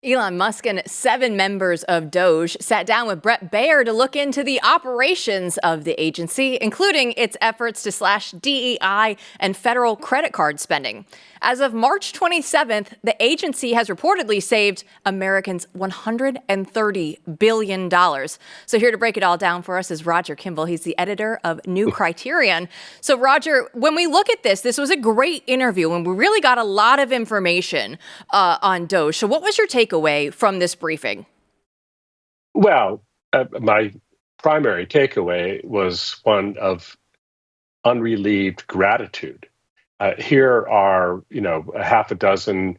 Elon Musk and 7 members of Doge sat down with Bret Baier to look into the operations of the agency, including its efforts to slash DEI and federal credit card spending. As of March 27th, the agency has reportedly saved Americans $130 billion. So here to break it all down for us is Roger Kimball. He's the editor of New Criterion. So Roger, when we look at this was a great interview and we really got a lot of information on Doge. So what was your takeaway from this briefing? Well, my primary takeaway was one of unrelieved gratitude. Here are, a half a dozen,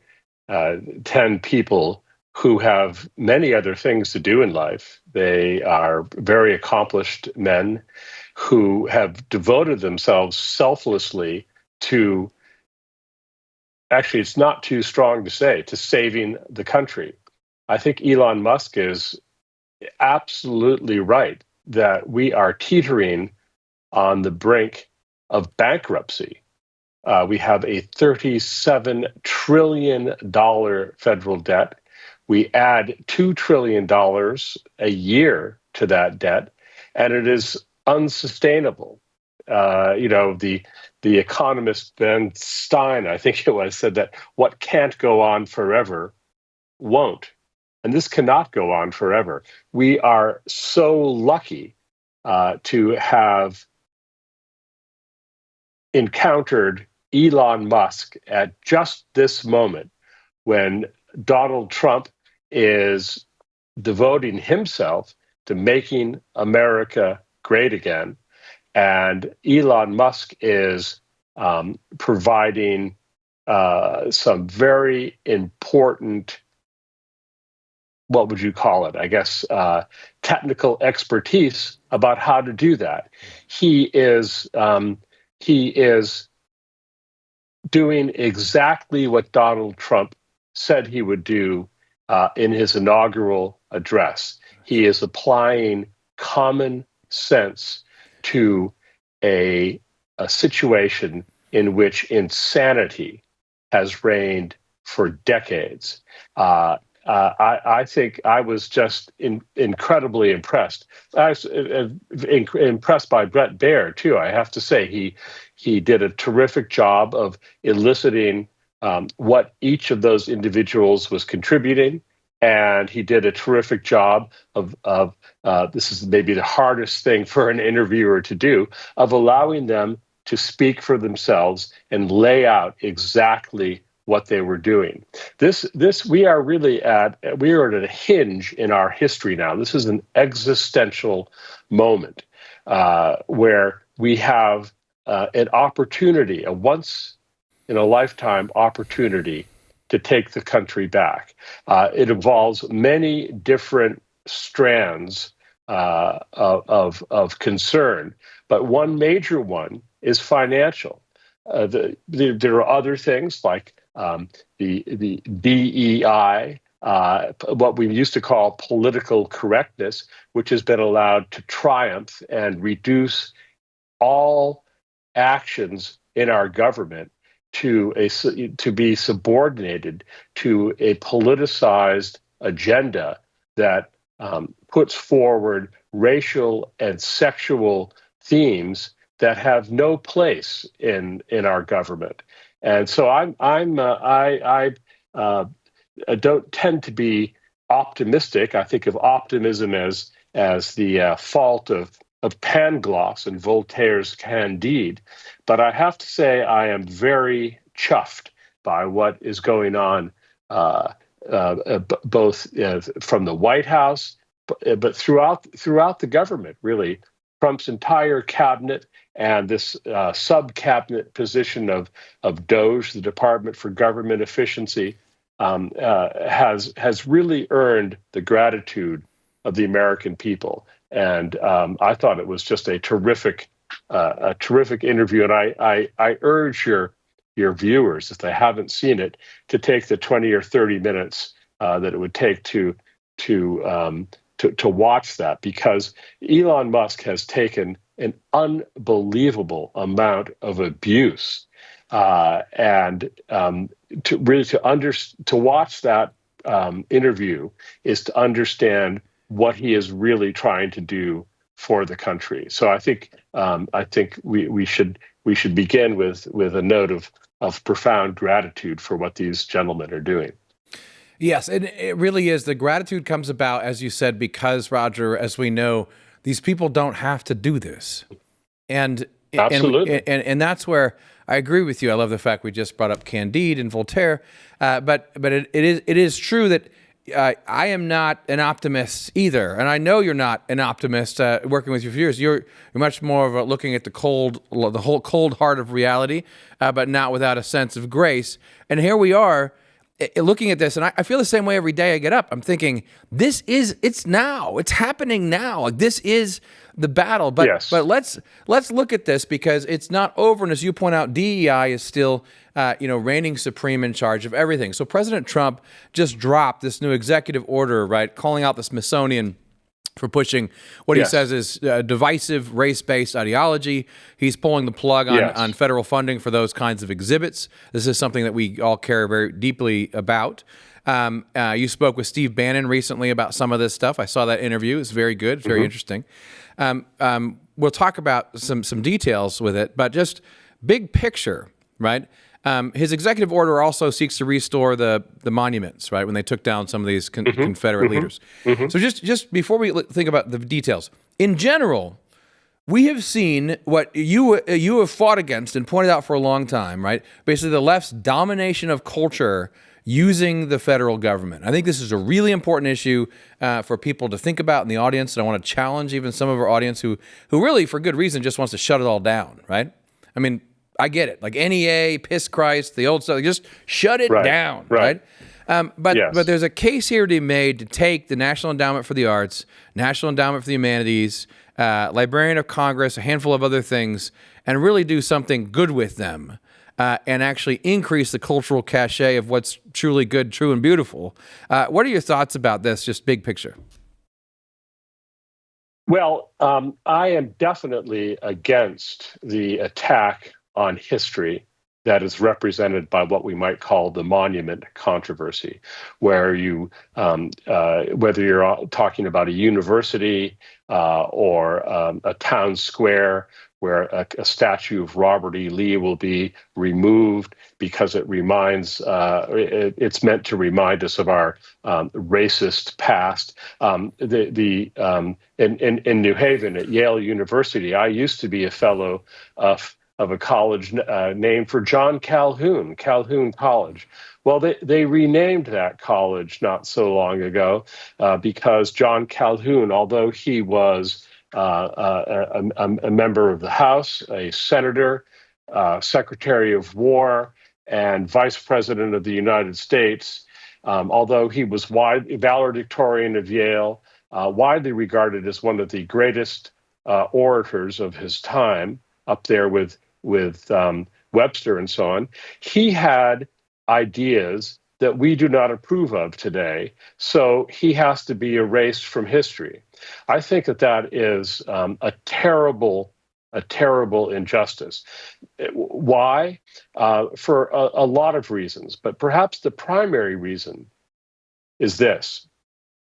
10 people who have many other things to do in life. They are very accomplished men who have devoted themselves selflessly to, actually, it's not too strong to say, to saving the country. I think Elon Musk is absolutely right that we are teetering on the brink of bankruptcy. We have a $37 trillion federal debt. We add $2 trillion a year to that debt, and it is unsustainable. The economist Ben Stein, I think it was, said that what can't go on forever won't. And this cannot go on forever. We are so lucky to have encountered Elon Musk at just this moment when Donald Trump is devoting himself to making America great again. And Elon Musk is providing some very important, what would you call it? I guess technical expertise about how to do that. He is doing exactly what Donald Trump said he would do in his inaugural address. He is applying common sense to a situation in which insanity has reigned for decades. I think I was just incredibly impressed. I was impressed by Bret Baier, too. I have to say, he did a terrific job of eliciting what each of those individuals was contributing. And he did a terrific job of this is maybe the hardest thing for an interviewer to do, of allowing them to speak for themselves and lay out exactly what they were doing. We are at a hinge in our history now. This is an existential moment where we have an opportunity, a once in a lifetime opportunity to take the country back. It involves many different strands of concern, but one major one is financial. There are other things like the DEI, what we used to call political correctness, which has been allowed to triumph and reduce all actions in our government to be subordinated to a politicized agenda that puts forward racial and sexual themes that have no place in our government. And so I don't tend to be optimistic. I think of optimism as the fault of Pangloss and Voltaire's Candide. But I have to say I am very chuffed by what is going on, both from the White House, but throughout the government, really. Trump's entire cabinet and this sub-cabinet position of DOGE, the Department for Government Efficiency, has really earned the gratitude of the American people. And I thought it was just a terrific interview. And I urge your viewers, if they haven't seen it, to take the 20 or 30 minutes that it would take to watch that, because Elon Musk has taken an unbelievable amount of abuse, and to watch that interview is to understand what he is really trying to do for the country. So I think we should begin with a note of profound gratitude for what these gentlemen are doing. Yes, and it really is. The gratitude comes about, as you said, because, Roger, as we know, these people don't have to do this. And absolutely, and that's where I agree with you. I love the fact we just brought up Candide and Voltaire, but it is true that I am not an optimist either, and I know you're not an optimist. Working with you for years, you're much more of looking at the whole cold heart of reality, but not without a sense of grace. And here we are, looking at this, and I feel the same way every day I get up. I'm thinking, it's now. It's happening now. Like, this is the battle. But yes. But let's look at this, because it's not over. And as you point out, DEI is still reigning supreme in charge of everything. So President Trump just dropped this new executive order, right, calling out the Smithsonian for pushing what he says is divisive race-based ideology. He's pulling the plug on federal funding for those kinds of exhibits. This is something that we all care very deeply about. You spoke with Steve Bannon recently about some of this stuff. I saw that interview. It's very good, very interesting. We'll talk about some details with it, but just big picture, right? His executive order also seeks to restore the monuments, right, when they took down some of these Confederate leaders. So just before we think about the details, in general, we have seen what you have fought against and pointed out for a long time, right? Basically, the left's domination of culture using the federal government. I think this is a really important issue for people to think about in the audience, and I want to challenge even some of our audience who really, for good reason, just wants to shut it all down, right? I mean, I get it. Like NEA, Piss Christ, the old stuff, just shut it down, right? But there's a case here to be made to take the National Endowment for the Arts, National Endowment for the Humanities, Librarian of Congress, a handful of other things, and really do something good with them and actually increase the cultural cachet of what's truly good, true, and beautiful. What are your thoughts about this, just big picture? Well, I am definitely against the attack on history that is represented by what we might call the monument controversy, where you, whether you're talking about a university or a town square where a statue of Robert E. Lee will be removed because it reminds, it's meant to remind us of our racist past. In New Haven at Yale University, I used to be a fellow of a college named for John Calhoun, Calhoun College. Well, they renamed that college not so long ago because John Calhoun, although he was a member of the House, a senator, Secretary of War, and Vice President of the United States, although he was valedictorian of Yale, widely regarded as one of the greatest orators of his time, up there with Webster and so on, he had ideas that we do not approve of today. So he has to be erased from history. I think that is a terrible injustice. Why? For a lot of reasons, but perhaps the primary reason is this.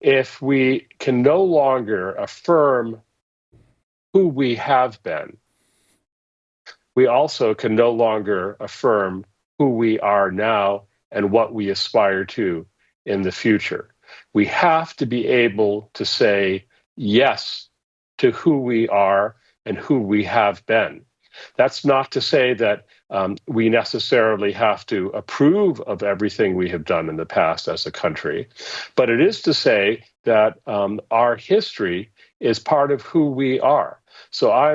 If we can no longer affirm who we have been, we also can no longer affirm who we are now and what we aspire to in the future. We have to be able to say yes to who we are and who we have been. That's not to say that we necessarily have to approve of everything we have done in the past as a country, but it is to say that our history is part of who we are. So I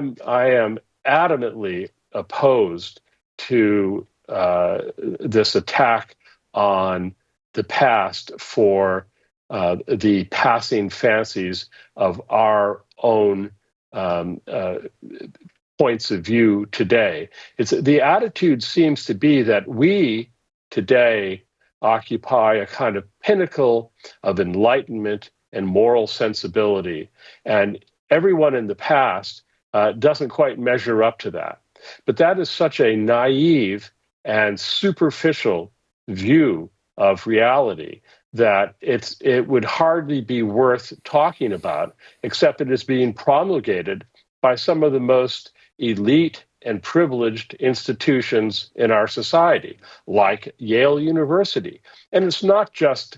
am adamantly opposed to this attack on the past for the passing fancies of our own points of view today. The attitude seems to be that we today occupy a kind of pinnacle of enlightenment and moral sensibility, and everyone in the past doesn't quite measure up to that. But that is such a naive and superficial view of reality that it would hardly be worth talking about, except it is being promulgated by some of the most elite and privileged institutions in our society, like Yale University. And it's not just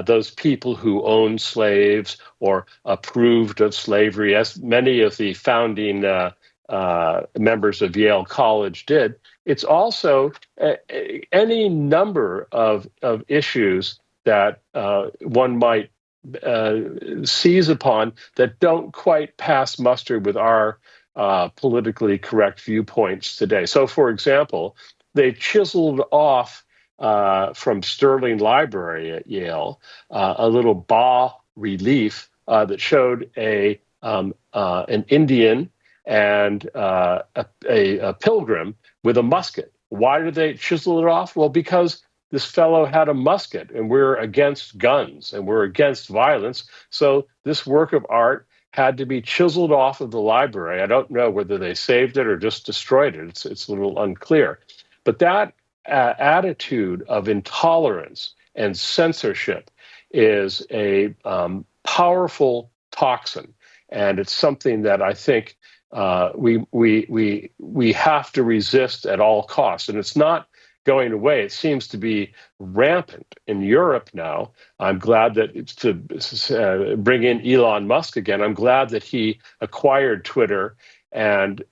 those people who owned slaves or approved of slavery, as many of the founding members of Yale College did. It's also any number of issues that one might seize upon that don't quite pass muster with our politically correct viewpoints today. So, for example, they chiseled off from Sterling Library at Yale a little bas relief that showed an Indian and a pilgrim with a musket. Why did they chisel it off? Well, because this fellow had a musket, and we're against guns and we're against violence. So this work of art had to be chiseled off of the library. I don't know whether they saved it or just destroyed it. It's a little unclear. But that attitude of intolerance and censorship is a powerful toxin, and it's something that I think we have to resist at all costs. And it's not going away. It seems to be rampant in Europe now. I'm glad that it's to bring in Elon Musk again. I'm glad that he acquired Twitter and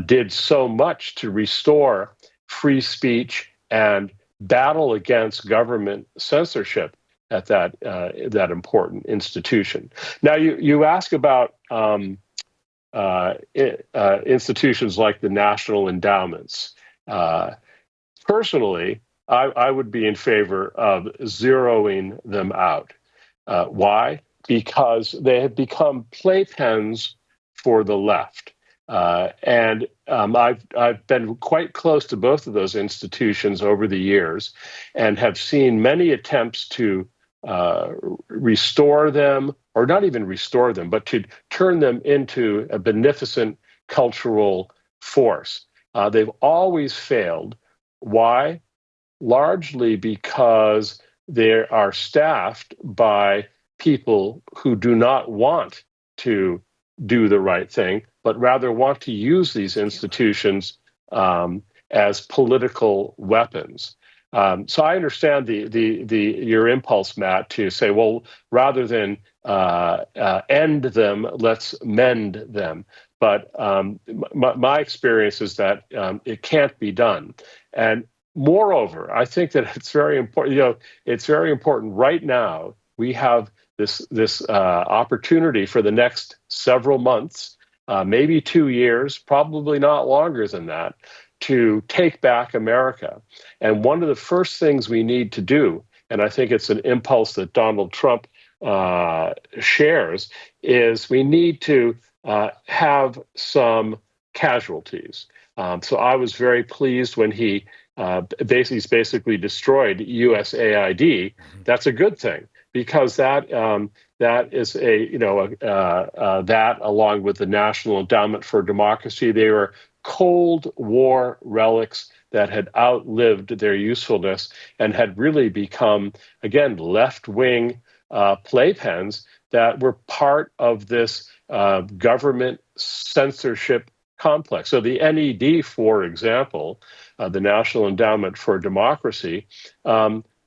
did so much to restore free speech and battle against government censorship at that important institution. Now, you ask about institutions like the national endowments. Personally, I would be in favor of zeroing them out. Why? Because they have become playpens for the left. And I've been quite close to both of those institutions over the years and have seen many attempts to restore them, or not even restore them, but to turn them into a beneficent cultural force. They've always failed. Why? Largely because they are staffed by people who do not want to do the right thing, but rather want to use these institutions as political weapons. So I understand your impulse, Matt, to say, well, rather than end them, let's mend them. But my experience is that it can't be done. And moreover, I think that it's very important. It's very important right now. We have this opportunity for the next several months, maybe 2 years, probably not longer than that, to take back America. And one of the first things we need to do, and I think it's an impulse that Donald Trump shares, is we need to have some casualties. So I was very pleased when he basically destroyed USAID. That's a good thing, because that is that along with the National Endowment for Democracy, they were Cold War relics that had outlived their usefulness and had really become, again, left-wing playpens that were part of this government censorship complex. So the NED, for example, the National Endowment for Democracy,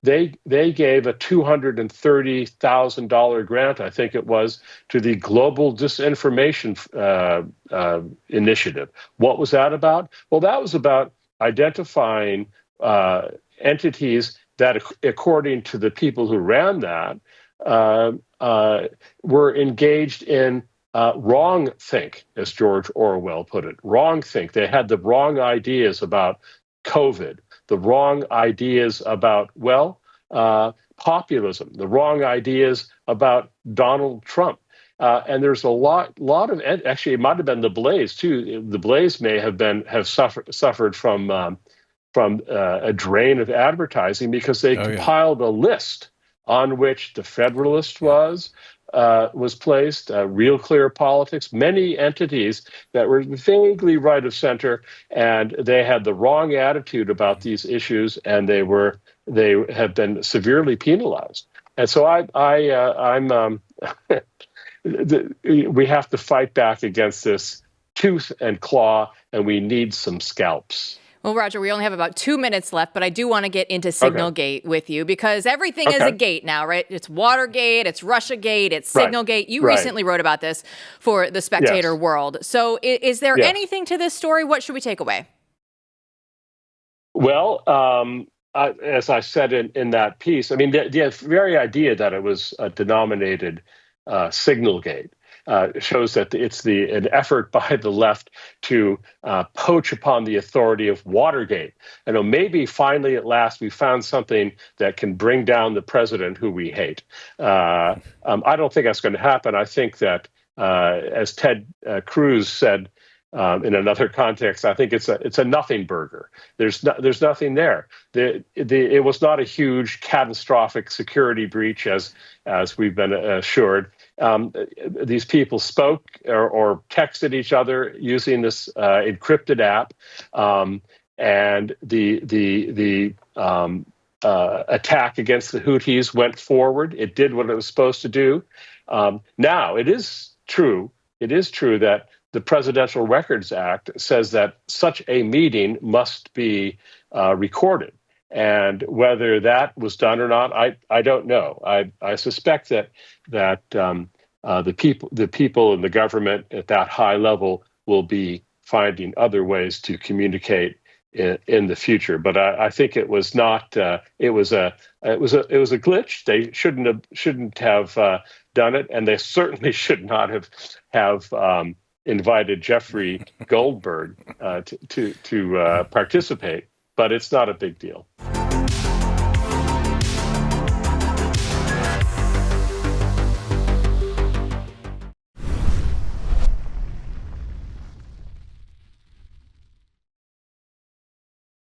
they gave a $230,000 grant, I think it was, to the Global Disinformation Initiative. What was that about? Well, that was about identifying entities that, according to the people who ran that, were engaged in wrong think, as George Orwell put it. Wrong think. They had the wrong ideas about COVID, the wrong ideas about, populism, the wrong ideas about Donald Trump. And there's a lot of, actually, it might have been the Blaze too. The Blaze may have suffered from a drain of advertising, because they compiled a list on which the Federalist was, was placed, Real Clear Politics, many entities that were vaguely right of center, and they had the wrong attitude about these issues, and they have been severely penalized. And so we have to fight back against this tooth and claw, and we need some scalps. Well, Roger, we only have about 2 minutes left, but I do want to get into Signalgate with you because everything is a gate now, right? It's Watergate, it's Russiagate, it's Signalgate. You recently wrote about this for the Spectator World. So is there anything to this story? What should we take away? Well, as I said in that piece, I mean, the very idea that it was denominated Signalgate shows that it's an effort by the left to poach upon the authority of Watergate. And maybe finally at last we found something that can bring down the president who we hate. I don't think that's going to happen. I think that, as Ted Cruz said in another context, I think it's a nothing burger. There's nothing there. It was not a huge catastrophic security breach as we've been assured. These people spoke or texted each other using this encrypted app, and the attack against the Houthis went forward. It did what it was supposed to do. Now, it is true that the Presidential Records Act says that such a meeting must be recorded. And whether that was done or not, I don't know. I suspect that the people in the government at that high level will be finding other ways to communicate in the future. But I think it was not. It was a glitch. They shouldn't have done it, and they certainly should not have invited Jeffrey Goldberg to participate. But it's not a big deal.